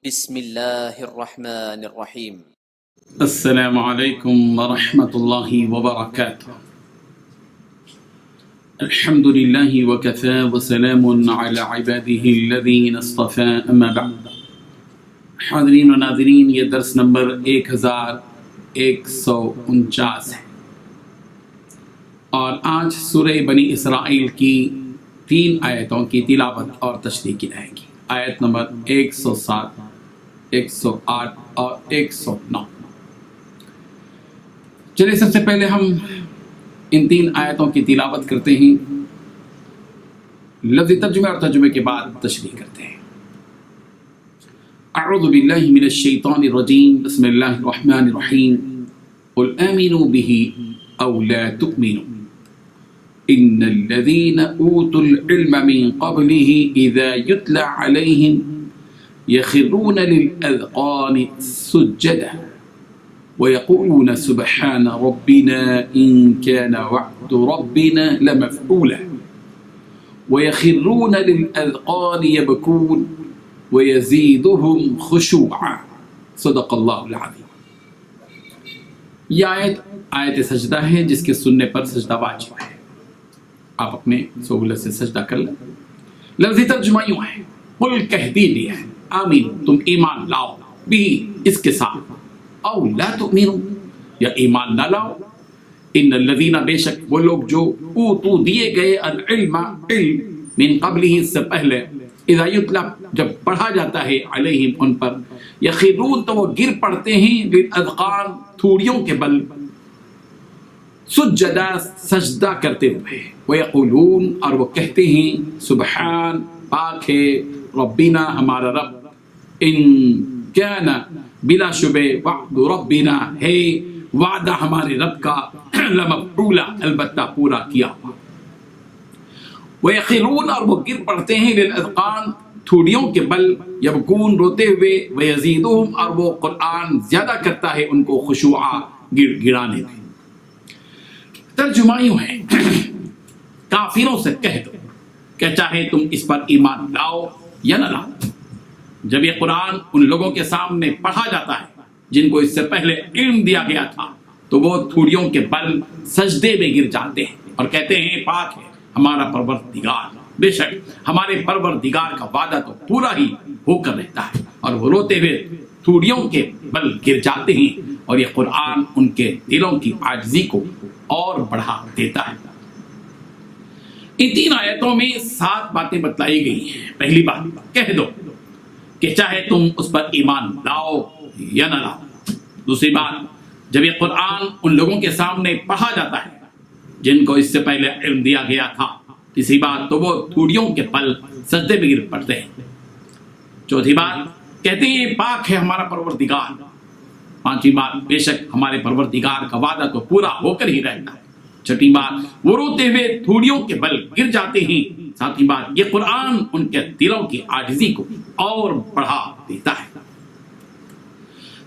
بسم اللہ الرحمن الرحیم۔ السلام علیکم ورحمۃ اللہ وبرکاتہ۔ الحمد للہ وکفى وسلام علی عباده الذین اصطفى، اما بعد۔ حاضرین و ناظرین، یہ درس نمبر 1149 ہے، اور آج سورہ بنی اسرائیل کی 3 آیتوں کی تلاوت اور تشریح کی جائے گی۔ آیت نمبر 107، 108 اور 109۔ چلیے سب سے پہلے ہم ان 3 آیتوں کی تلاوت کرتے ہیں، لفظی ترجمے اور ترجمے کے بعد تشریح کرتے ہیں۔ اعوذ باللہ من الشیطان الرجیم، بسم اللہ الرحمن الرحیم۔ قل آمنوا به او لا تؤمنوا ان الذین اوتوا العلم من قبله اذا يتلى عليهم يخرون للأذقان سجدا ويقولون سبحان ربنا إن كان وعد ربنا لمفعولا ويخرون للأذقان يبكون ويزيدهم خشوعا صدق اللہ العظیم۔ یہ آیت سجدہ ہے جس کے سننے پر سجدہ واجب ہے۔ آپ اپنے سہولت سے سجدہ کر لیں۔ لفظی ترجمہ یوں ہے، قل کہہ دیجیے آمین، تم ایمان لاؤ، بھی اس کے ساتھ، او لا تؤمنو، یا ایمان نہ لاؤ، ان الذین، بے شک وہ لوگ جو اوتو دیے گئے العلم، علم، من قبلہ، اس سے پہلے، اذا یتلا، جب پڑھا جاتا ہے، علیہم، ان پر، یخرون، تو وہ گر پڑتے ہیں، للاذقان، تھوڑیوں کے بل، سجدہ، سجدہ کرتے ہوئے، ویقولون، اور وہ کہتے ہیں، سبحان، پاک ہے، ربنا، ہمارا رب، ان کان، بلا شبہ، وعد ربنا، ہے وعدہ ہمارے رب کا، لمفعولا، البتہ پورا کیا ہوا۔ ویخرون، اور وہ گر پڑتے ہیں، للاذقان، تھوڑیوں کے بل، یبکون، روتے ہوئے، ویزیدہم، اور وہ قرآن زیادہ کرتا ہے ان کو خشوعا، گڑانے میں۔ ترجمہ یوں ہے، کافروں سے کہہ دو کہ چاہے تم اس پر ایمان لاؤ یا نہ لاؤ۔ جب یہ قرآن ان لوگوں کے سامنے پڑھا جاتا ہے جن کو اس سے پہلے علم دیا گیا تھا، تو وہ تھوڑیوں کے بل سجدے میں گر جاتے ہیں اور کہتے ہیں، پاک ہے ہمارا پروردگار، بے شک ہمارے پروردگار کا وعدہ تو پورا ہی ہو کر رہتا ہے، اور وہ روتے ہوئے تھوڑیوں کے بل گر جاتے ہیں، اور یہ قرآن ان کے دلوں کی عاجزی کو اور بڑھا دیتا ہے۔ ان 3 آیتوں میں 7 باتیں بتلائی گئی ہیں۔ پہلی بات، کہہ دو کہ چاہے تم اس پر ایمان لاؤ یا نہ لاؤ۔ دوسری بات، جب یہ قرآن ان لوگوں کے سامنے پڑھا جاتا ہے جن کو اس سے پہلے علم دیا گیا تھا، تیسری بات، تو وہ تھوڑیوں کے پل سجدے میں گر پڑتے ہیں۔ چوتھی بات، کہتے ہیں پاک ہے ہمارا پروردگار۔ پانچویں بات، بے شک ہمارے پروردگار کا وعدہ تو پورا ہو کر ہی رہتا ہے۔ چھٹی بات، وہ روتے ہوئے تھوڑیوں کے بل گر جاتے ہیں۔ ساتویں بات، یہ قرآن ان کے دلوں کی عاجزی کو اور بڑھا دیتا ہے۔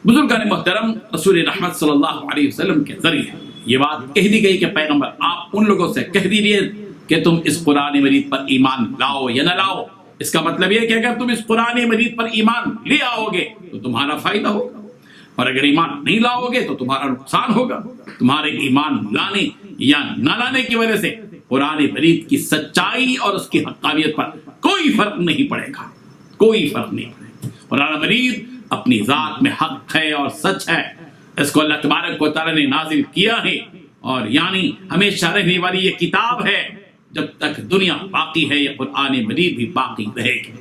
بزرگان محترم، رسول رحمت صلی اللہ علیہ وسلم کے ذریعے یہ بات کہہ دی گئی کہ پیغمبر، آپ ان لوگوں سے کہہ دیجیے کہ تم اس قرآن مجید پر ایمان لاؤ یا نہ لاؤ۔ اس کا مطلب یہ کہ اگر تم اس قرآن مجید پر ایمان لے آؤ گے تو تمہارا فائدہ ہوگا، اور اگر ایمان نہیں لاؤ گے تو تمہارا نقصان ہوگا۔ تمہارے ایمان لانے یا نہ لانے کی وجہ سے قرآن مجید کی سچائی اور اس کی حقانیت پر کوئی فرق نہیں پڑے گا، کوئی فرق نہیں پڑے گا۔ قرآن مجید اپنی ذات میں حق ہے اور سچ ہے، اس کو اللہ تبارک و تعالی نے نازل کیا ہے، اور یعنی ہمیشہ رہنے والی یہ کتاب ہے۔ جب تک دنیا باقی ہے یہ قرآن مجید بھی باقی رہے گی۔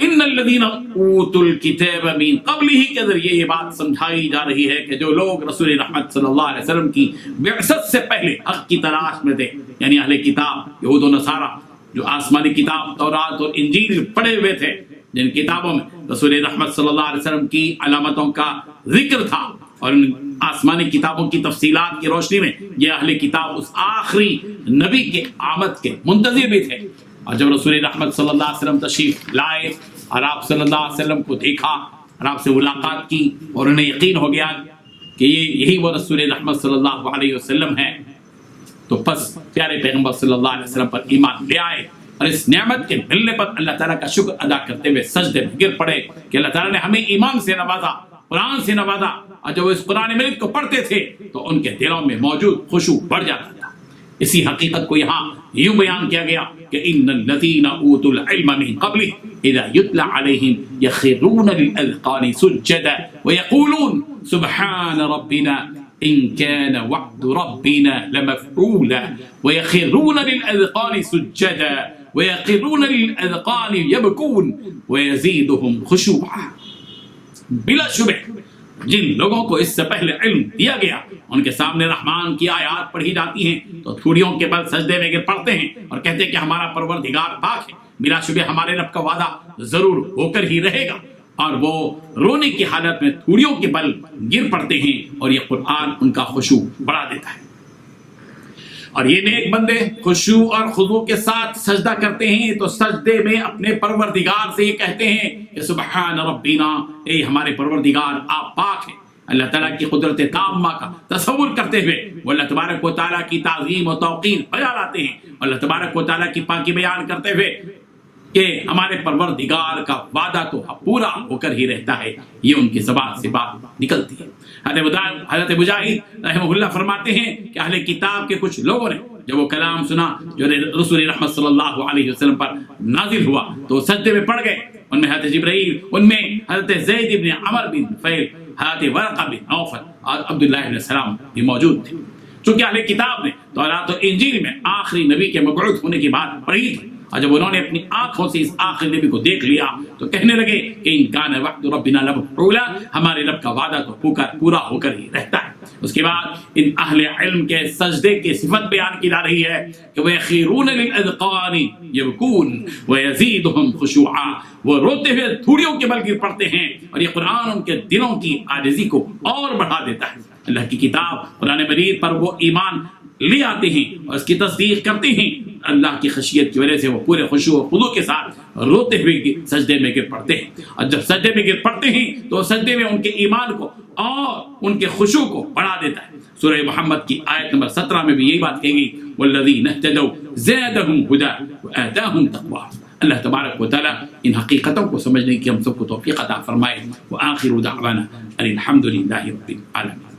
ان الذین اوتوا الکتاب من قبلہ کے ذریعے یہ بات سمجھائی جا رہی ہے کہ جو لوگ رسول رحمت صلی اللہ علیہ وسلم کی بعثت سے پہلے حق کی تلاش میں تھے، یعنی اہل کتاب، یہود و نصارہ، جو آسمانی کتاب تورات اور انجیل پڑھے ہوئے تھے، جن کتابوں میں رسول رحمت صلی اللہ علیہ وسلم کی علامتوں کا ذکر تھا، اور ان آسمانی کتابوں کی تفصیلات کی روشنی میں یہ اہل کتاب اس آخری نبی کے آمد کے منتظر بھی تھے۔ اور جب رسول رحمت صلی اللہ علیہ وسلم تشریف لائے اور آپ صلی اللہ علیہ وسلم کو دیکھا اور آپ سے ملاقات کی اور انہیں یقین ہو گیا کہ یہی وہ رسول رحمت صلی اللہ علیہ وسلم ہے، تو پس پیارے پیغمبر صلی اللہ علیہ وسلم پر ایمان لے آئے، اور اس نعمت کے ملنے پر اللہ تعالیٰ کا شکر ادا کرتے ہوئے سجدے میں گر پڑے کہ اللہ تعالیٰ نے ہمیں ایمان سے نوازا، قرآن سے نوازا، اور جب وہ اس قرآن مجید کو پڑھتے تھے تو ان کے دلوں میں موجود خشوع بڑھ جاتا تھا۔ اسی حقیقت کو یہاں یوں بیان کیا گیا کہ ان الذین اوتوا العلم من قبلہ اذا یتلی علیہم یخرون للاذقان سجدا ویقولون سبحان ربنا ان كان وعد ربنا لمفعولا ويخرون للاذقان سجدا ويخرون للاذقان يبكون ويزيدهم خشوعا۔ بلا شبہ جن لوگوں کو اس سے پہلے علم دیا گیا ان کے سامنے رحمان کی آیات پڑھی جاتی ہیں تو تھوڑیوں کے بل سجدے میں گر پڑتے ہیں اور کہتے ہیں کہ ہمارا پروردگار پاک ہے، بلا شبہ ہمارے رب کا وعدہ ضرور ہو کر ہی رہے گا، اور وہ رونے کی حالت میں تھوڑیوں کے بل گر پڑتے ہیں اور یہ قرآن ان کا خشوع بڑھا دیتا ہے۔ اور یہ نیک بندے خشوع اور خضوع کے ساتھ سجدہ کرتے ہیں تو سجدے میں اپنے پروردگار سے یہ کہتے ہیں کہ سبحان ربنا، اے ہمارے پروردگار آپ پاک ہیں۔ اللہ تعالیٰ کی قدرت تامہ کا تصور کرتے ہوئے وہ اللہ تبارک و تعالیٰ کی تعظیم و توقیر بیان لاتے ہیں، اور اللہ تبارک و تعالیٰ کی پاکی بیان کرتے ہوئے کہ ہمارے پروردگار کا وعدہ تو پورا ہو کر ہی رہتا ہے، یہ ان کی زبان سے بات نکلتی ہے۔ حضرت مجاہد رحمہ اللہ فرماتے ہیں کہ اہل کتاب کے کچھ لوگوں نے جب وہ کلام سنا جو رسول رحمت صلی اللہ علیہ وسلم پر نازل ہوا تو سجدے میں پڑ گئے۔ ان میں حضرت جبرائیل، ان میں حضرت زید بن عمر بن فیل، حضرت ورقہ بن نوفل اور عبداللہ بن سلام بھی موجود تھے۔ چونکہ اہل کتاب نے توراۃ و انجیل میں آخری نبی کے مبعوث ہونے کی بات پڑھی تھی، اور جب انہوں نے اپنی آنکھوں سے اس آخری نبی کو دیکھ لیا تو کہنے لگے کہ ان کان وعد ربنا لمفعولا، ہمارے رب کا وعدہ تو پورا ہو کر ہی رہتا ہے۔ اس کے بعد ان اہل علم کے سجدے کی صفت بیان کی جا رہی ہے کہ وَيَخِرُونَ لِلْأَذْقَانِ يَبْكُونَ وَيَزِيدُهُمْ خُشُوعًا، وہ روتے ہوئے تھوڑیوں کے بل گر پڑتے ہیں اور یہ قرآن ان کے دلوں کی عاجزی کو اور بڑھا دیتا ہے۔ اللہ کی کتاب قرآن مجید پر وہ ایمان لے آتے ہیں اور اس کی تصدیق کرتے ہیں، اللہ کی خشیت کی وجہ سے وہ پورے خشوع و خضوع کے ساتھ روتے ہوئے سجدے میں گر پڑتے ہیں، اور جب سجدے میں گر پڑتے ہیں تو سجدے میں ان کے ایمان کو اور ان کے خشوع کو بڑھا دیتا ہے۔ سورہ محمد کی آیت نمبر 17 میں بھی یہی بات کہی گئی، والذین اہتدوا زادہم ہدی وآتاہم تقواہم۔ اللہ تبارک و تعالیٰ ان حقیقتوں کو سمجھنے کی ہم سب کو توفیق عطا فرمائے۔ وآخر دعوانا ان الحمد للہ رب العالمین۔